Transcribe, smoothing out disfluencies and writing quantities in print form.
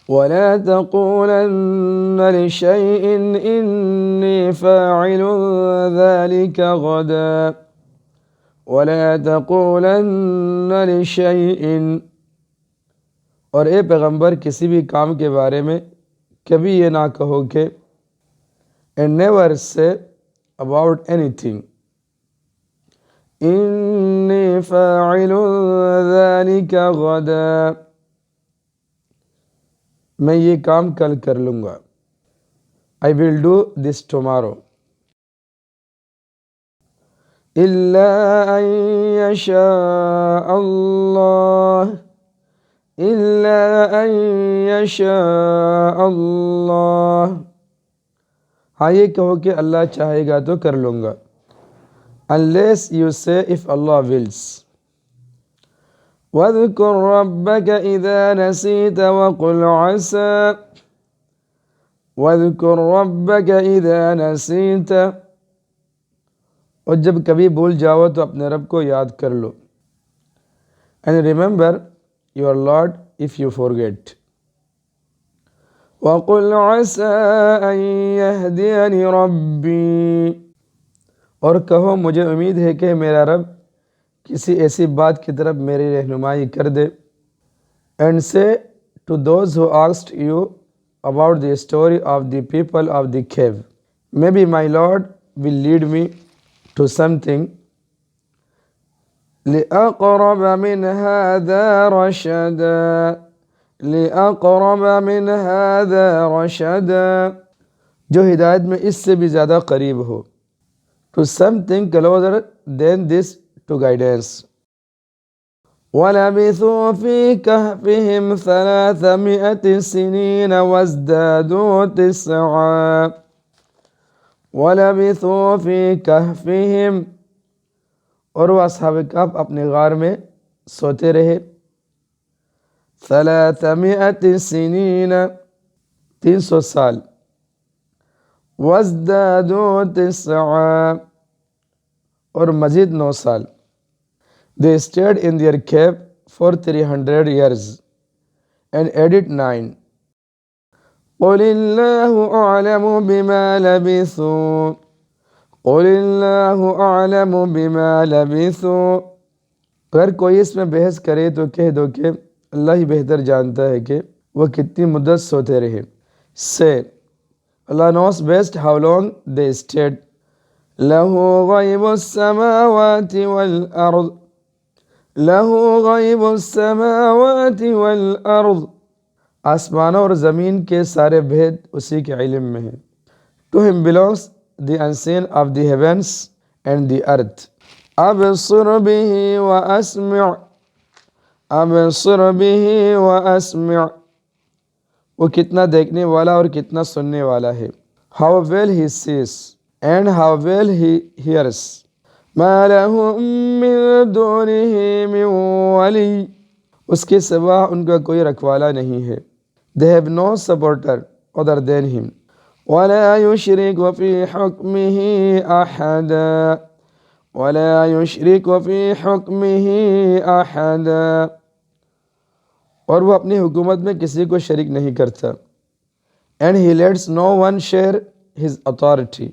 ولا تقولن لشيء إني فاعل ذلك غدا ولا تقولن لشيء، اور اے پیغمبر کسی بھی کام کے بارے میں کبھی یہ نہ کہو کہ and never say about anything إني فاعل ذلك غدا، میں یہ کام کل کر لوں گا. I will do this tomorrow. إلا أن يشاء الله إلا أن يشاء الله، ہاں یہ کہو کہ اللہ چاہے گا تو کر لوں گا. Unless you say if Allah wills. وَاذْكُرْ رَبَّكَ إِذَا نَسِيتَ وَقُلْ عَسَى وَاذْكُرْ رَبَّكَ إِذَا نَسِيتَ، اور جب کبھی بھول جاؤ تو اپنے رب کو یاد کر لو. And remember your Lord if you forget. وَقُلْ عَسَى أَن يَهْدِيَنِ رَبِّي، اور کہو مجھے امید ہے کہ میرا رب کسی ایسی بات کی طرف میری رہنمائی کر دے. And say to those who asked you about the story of the people of the cave, maybe my Lord will lead me to something لأقرب من هذا رشدا لأقرب من هذا رشدا، جو ہدایت میں اس سے بھی زیادہ قریب ہو. To something closer than this to guidance. وَلَبِثُوا فِي كَهْفِهِمْ 300 سِنِينَ وَازْدَادُوا 9. وَلَبِثُوا فِي كَهْفِهِمْ، اور وہ اصحاب کہف اپنے غار میں سوتے رہے. 300 سنین 300 سال. وَازْدَادُوا 9، اور مزید 9 سال. They stayed in their cave for 300 years and added 9. قُلِ اللَّهُ أَعْلَمُ بِمَا لَبِثُوا قُلِ اللَّهُ أَعْلَمُ بِمَا لَبِثُوا، اگر کوئی اس میں بحث کرے تو کہہ دو کہ اللہ ہی بہتر جانتا ہے کہ وہ کتنی مدت سوتے رہے. Say Allah knows best how long they stayed. لَهُ غَيْبُ السَّمَاوَاتِ وَالْأَرْضِ لَهُ غَيْبُ السَّمَاوَاتِ وَالْأَرْضِ، آسمانوں اور زمین کے سارے بھید اسی کے علم میں ہیں. To him belongs the unseen of the heavens and the earth. أَبْصِرْ بِهِ وَأَسْمِعْ أَبْصِرْ بِهِ وَأَسْمِعْ، وہ کتنا دیکھنے والا اور کتنا سننے والا ہے. How well he sees and how well he hears. مَا لَهُم مِّن دُونِهِ مِن وَلِيٍّ، اس کے سوا ان کا کوئی رکھوالا نہیں ہے. They have no supporter other than him. وَلَا يُشْرِكُ فِي حُكْمِهِ أَحَدًا وَلَا يُشْرِكُ فِي حُكْمِهِ أَحَدًا، اور وہ اپنی حکومت میں کسی کو شریک نہیں کرتا. And he lets no one share his authority.